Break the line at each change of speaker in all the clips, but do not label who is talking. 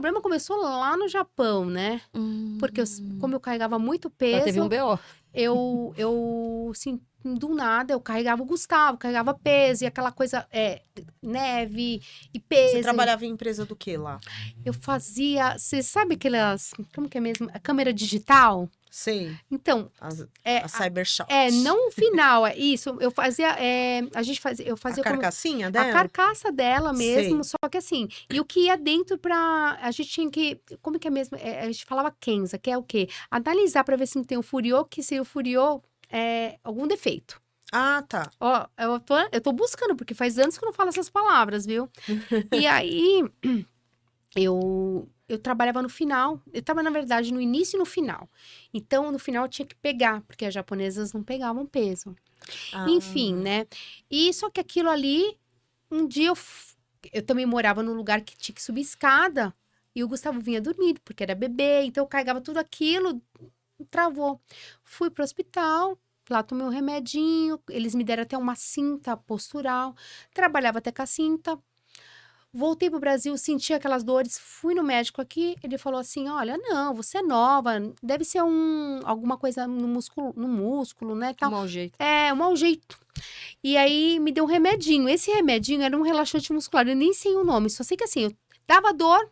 problema começou lá no Japão, né? Porque como eu carregava muito
Ela teve
peso,
um BO.
eu assim, do nada, eu carregava o Gustavo, carregava peso, e aquela coisa, neve e
Você
peso.
trabalhava em empresa do que lá?
Eu fazia, você sabe aquelas, como que é mesmo? A câmera digital?
Sei.
Então,
A Cybershot.
não o final, é isso. Eu fazia, eu fazia
A carcassinha
a
dela?
carcaça dela mesmo,
Sei.
só que assim, e o que ia dentro a gente tinha que, como que é mesmo? A gente falava Kenza, que é o quê? Analisar pra ver se não tem um furiô, que se o furiô é algum defeito.
Ah, tá.
Ó, eu tô buscando, porque faz anos que eu não falo essas palavras, viu? E aí, eu trabalhava no final, eu tava, na verdade, no início e no final. Então, no final, eu tinha que pegar, porque as japonesas não pegavam peso.
Ah.
Enfim, né? E só que aquilo ali, um dia eu também morava num lugar que tinha que subir escada, e o Gustavo vinha dormindo, porque era bebê, então eu carregava tudo aquilo, travou. Fui pro hospital, lá tomei um remedinho, eles me deram até uma cinta postural, trabalhava até com a cinta. Voltei pro Brasil, senti aquelas dores, fui no médico aqui, ele falou assim, olha, não, você é nova, deve ser alguma coisa no músculo, né, tal.
Um mau jeito.
É, um mau jeito. E aí, me deu um remedinho. Esse remedinho era um relaxante muscular, eu nem sei o nome, só sei que assim, eu dava dor,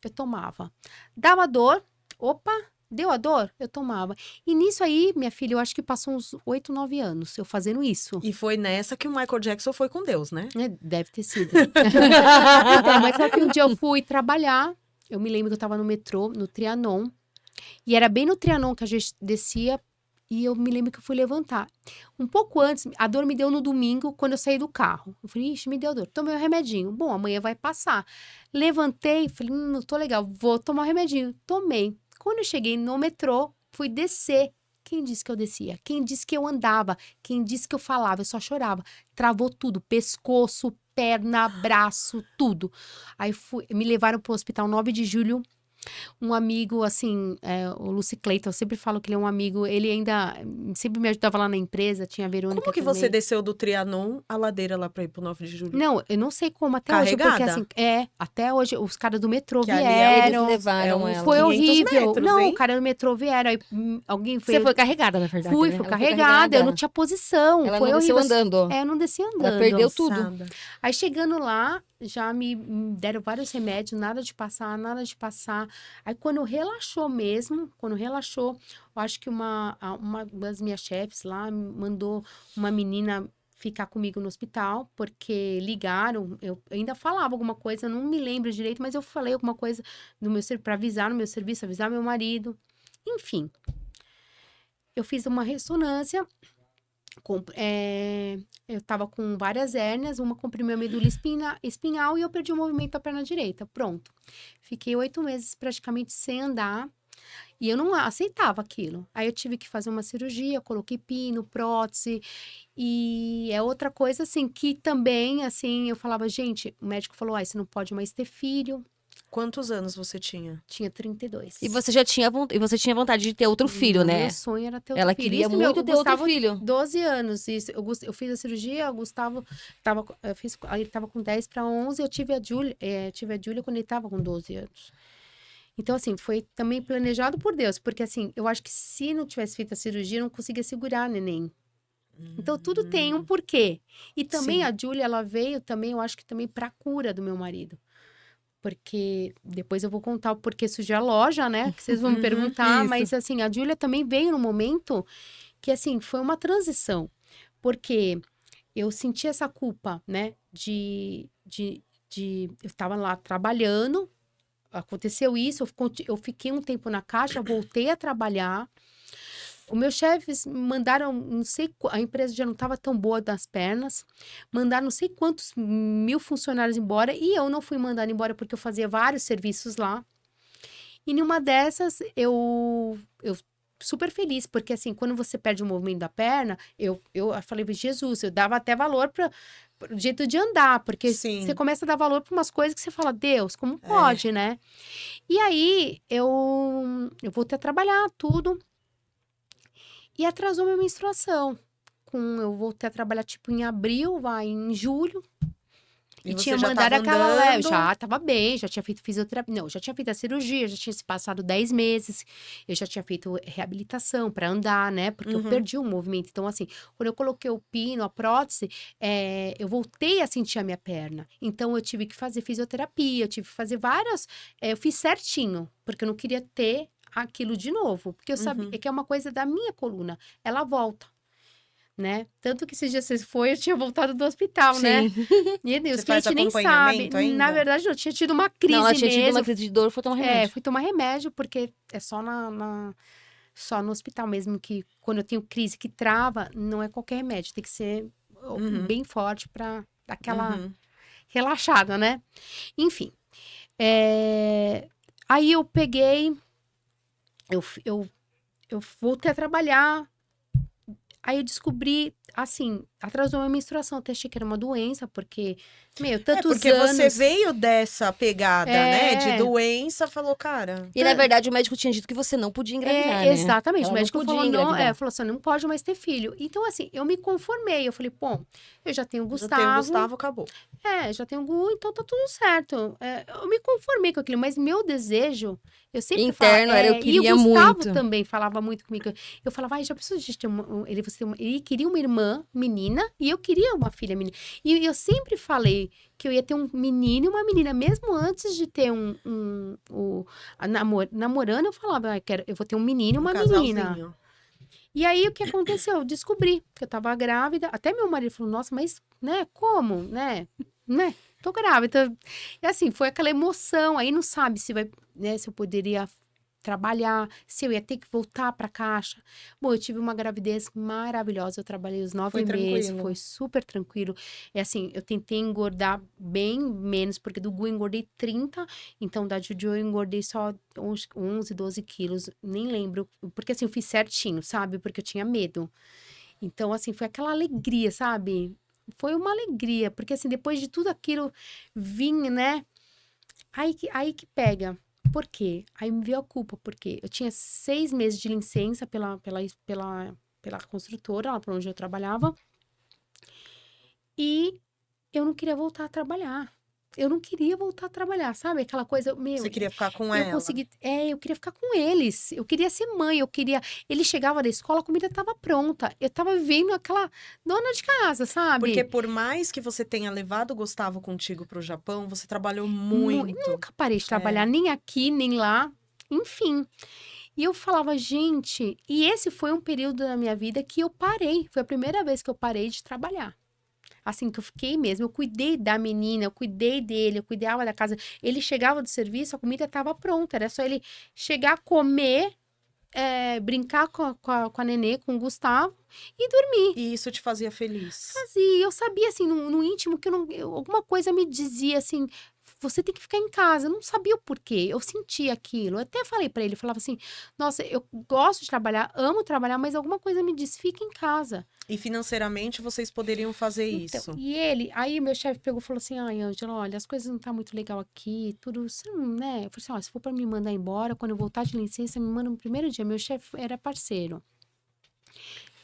eu tomava. Dava dor, opa, deu a dor, eu tomava. E nisso aí, minha filha, eu acho que passou uns 8, 9 anos eu fazendo isso.
E foi nessa que o Michael Jackson foi com Deus, né?
Deve ter sido. Então, mas só que um dia eu fui trabalhar, eu me lembro que eu tava no metrô, no Trianon, e era bem no Trianon que a gente descia, e eu me lembro que eu fui levantar. Um pouco antes, a dor me deu no domingo, quando eu saí do carro. Eu falei, ixi, me deu dor. Tomei o remedinho. Bom, amanhã vai passar. Levantei, falei, não tô legal, vou tomar o remedinho. Tomei. Quando eu cheguei no metrô, fui descer. Quem disse que eu descia? Quem disse que eu andava? Quem disse que eu falava? Eu só chorava. Travou tudo, pescoço, perna, braço, tudo. Aí me levaram pro hospital 9 de julho. Um amigo, assim, o Lucy Clayton, eu sempre falo que ele é um amigo, ele ainda sempre me ajudava lá na empresa, tinha a Verônica
Como que
também.
você desceu do Trianon a ladeira lá pra ir pro 9 de julho?
Não, eu não sei como até hoje, porque
Carregada?
assim, até hoje os caras do metrô
Que ali é
vieram.
Eles levaram
uns
ela.
Foi
500
horrível.
metros,
Não,
hein?
o cara do metrô vieram, aí alguém foi...
Você foi carregada, na verdade,
Fui
né? Ela foi
carregada, eu não tinha posição,
Ela
foi
não desceu
horrível.
andando.
Eu não desci andando.
Ela perdeu tudo.
Cansada.
Aí chegando lá, já me deram vários remédios, nada de passar, nada de passar. Aí quando relaxou mesmo, eu acho que uma das minhas chefes lá mandou uma menina ficar comigo no hospital, porque ligaram, eu ainda falava alguma coisa, eu não me lembro direito, mas eu falei alguma coisa para avisar no meu serviço, avisar meu marido. Enfim, eu fiz uma ressonância. Eu tava com várias hérnias, uma comprimiu a medula espinhal e eu perdi o movimento da perna direita. Pronto. Fiquei 8 meses praticamente sem andar e eu não aceitava aquilo. Aí eu tive que fazer uma cirurgia, coloquei pino, prótese e é outra coisa assim que também, assim, eu falava, gente, o médico falou, você não pode mais ter filho.
Quantos anos você tinha?
Tinha 32.
E você tinha vontade de ter outro filho,
Não,
né?
Meu sonho era ter outro
Ela
filho.
queria
Isso,
muito
o
ter outro
Gustavo,
filho.
12 anos. Isso, eu fiz a cirurgia, o Gustavo ele tava com 10 para 11, eu tive a Júlia quando ele tava com 12 anos. Então, assim, foi também planejado por Deus, porque assim, eu acho que se não tivesse feito a cirurgia, eu não conseguia segurar neném. Então, tudo tem um porquê. E também
Sim.
a Júlia, ela veio também, eu acho que também pra cura do meu marido. Porque depois eu vou contar o porquê surgiu a loja, né? Que vocês vão me perguntar.
isso.
Mas, assim, a Júlia também veio no momento que, assim, foi uma transição. Porque eu senti essa culpa, né? Eu tava lá trabalhando, aconteceu isso, eu fiquei um tempo na caixa, voltei a trabalhar. Os meus chefes mandaram, não sei, a empresa já não estava tão boa das pernas, mandaram não sei quantos mil funcionários embora, e eu não fui mandada embora porque eu fazia vários serviços lá. E numa dessas, eu super feliz, porque assim, quando você perde o movimento da perna, eu falei, Jesus, eu dava até valor para o jeito de andar, porque
Sim.
você começa a dar valor para umas coisas que você fala, Deus, como pode, né? E aí, eu voltei a trabalhar, tudo. E atrasou minha menstruação. Eu voltei a trabalhar, tipo, em abril, em julho. E
você
tinha
já
mandado
tava
aquela
andando?
já tava bem, já tinha feito fisioterapia. Não, já tinha feito a cirurgia, já tinha se passado 10 meses. Eu já tinha feito reabilitação para andar, né? Porque eu
Uhum.
perdi o movimento. Então, assim, quando eu coloquei o pino, a prótese, eu voltei a sentir a minha perna. Então, eu tive que fazer fisioterapia, eu tive que fazer várias. Eu fiz certinho, porque eu não queria ter aquilo de novo. Porque eu sabia
Uhum.
que é uma coisa da minha coluna. Ela volta. Né? Tanto que esses dias vocês foi, eu tinha voltado do hospital, né?
Sim.
E os
Você faz
clientes nem sabem.
acompanhamento ainda?
Na verdade, eu tinha tido uma crise
Não, ela tinha tido
mesmo.
uma crise de dor, foi tomar remédio.
Fui tomar remédio, porque é só só no hospital mesmo, que quando eu tenho crise que trava, não é qualquer remédio, tem que ser
Uhum.
bem forte pra dar aquela
Uhum.
relaxada, né? Enfim. Aí eu peguei, eu voltei a trabalhar. Aí eu descobri, assim, atrasou a minha menstruação. Até achei que era uma doença, porque, tantos
Porque
anos.
você veio dessa pegada, né? De
É.
doença, falou, cara.
E na verdade o médico tinha dito que você não podia engravidar, né?
Exatamente.
Ela
O
não
médico
podia
falou, não,
engravidar.
falou assim, não pode mais ter filho. Então, assim, eu me conformei. Eu falei, bom, eu já tenho o
Já tem o
Gustavo.
Gustavo, acabou.
Já tenho o Gu, então tá tudo certo. Eu me conformei com aquilo, mas meu desejo, eu sempre
Interno era, eu
e o
queria
Gustavo
muito.
também falava muito comigo. Eu falava, ai, já preciso de ter ele queria uma irmã menina e eu queria uma filha menina. E eu sempre falei que eu ia ter um menino e uma menina, mesmo antes de ter namorando, eu falava, eu vou ter um menino e uma menina.
Casalzinho.
E aí, o que aconteceu? Eu descobri que eu tava grávida. Até meu marido falou, nossa, mas, né, como, né? Tô grávida. E assim, foi aquela emoção. Aí não sabe se vai, né, se eu poderia trabalhar, se eu ia ter que voltar pra caixa. Bom, eu tive uma gravidez maravilhosa. Eu trabalhei os 9
Foi
meses,
tranquilo.
foi super tranquilo. Assim, eu tentei engordar bem menos, porque do Gu eu engordei 30, então da Juju eu engordei só uns 11, 12 quilos, nem lembro, porque assim, eu fiz certinho, sabe? Porque eu tinha medo. Então, assim, foi aquela alegria, sabe? Foi uma alegria, porque assim, depois de tudo aquilo, vinha, né? Aí que pega. Por quê? Aí me veio a culpa, porque eu tinha 6 meses de licença pela construtora, lá pra onde eu trabalhava, e eu não queria voltar a trabalhar. Eu não queria voltar a trabalhar, sabe? Aquela coisa,
Você queria ficar com
eu
ela.
consegui, eu queria ficar com eles. Eu queria ser mãe, ele chegava da escola, a comida estava pronta. Eu tava vivendo aquela dona de casa, sabe?
Porque por mais que você tenha levado o Gustavo contigo pro Japão, você trabalhou
Nunca
muito.
parei de trabalhar, nem aqui, nem lá, enfim. E eu falava, gente, e esse foi um período da minha vida que eu parei. Foi a primeira vez que eu parei de trabalhar. Assim que eu fiquei mesmo, eu cuidei da menina, eu cuidei dele, eu cuidava da casa. Ele chegava do serviço, a comida estava pronta, era só ele chegar, comer, brincar com a Nenê, com o Gustavo e dormir.
E isso te fazia feliz.
E eu sabia, assim, no íntimo, que alguma coisa me dizia, assim, você tem que ficar em casa. Eu não sabia o porquê, eu sentia aquilo. Eu até falei pra ele, eu falava assim, nossa, eu gosto de trabalhar, amo trabalhar, mas alguma coisa me diz, fica em casa.
E financeiramente vocês poderiam fazer isso.
E aí meu chefe pegou e falou assim, ai, Ângela, olha, as coisas não tá muito legal aqui, tudo, você não, né? Eu falei assim, ó, se for pra me mandar embora, quando eu voltar de licença, me manda no primeiro dia. Meu chefe era parceiro.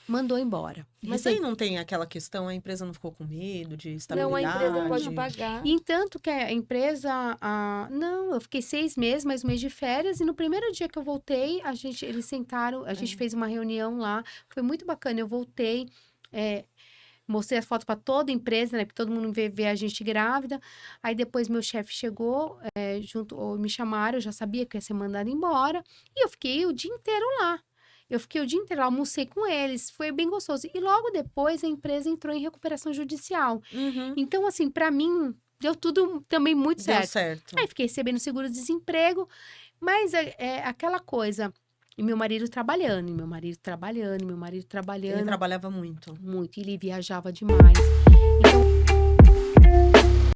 Mandou embora.
Mas aí não tem aquela questão, a empresa não ficou com medo de
Não, a
estabilidade?
empresa pode pagar.
E tanto que a empresa, não, eu fiquei 6 meses, mais um mês de férias, e no primeiro dia que eu voltei, eles sentaram, a gente fez uma reunião lá, foi muito bacana, eu voltei, mostrei as fotos para toda a empresa, né, porque todo mundo vê a gente grávida, aí depois meu chefe chegou, me chamaram, eu já sabia que ia ser mandada embora, e eu fiquei o dia inteiro lá. Eu fiquei o dia inteiro, almocei com eles, foi bem gostoso. E logo depois a empresa entrou em recuperação judicial.
Uhum.
Então, assim, pra mim, deu tudo também muito certo.
Deu certo.
Aí fiquei recebendo seguro-desemprego, mas é aquela coisa. E meu marido trabalhando,
Ele trabalhava muito.
muito. E ele viajava demais. Então,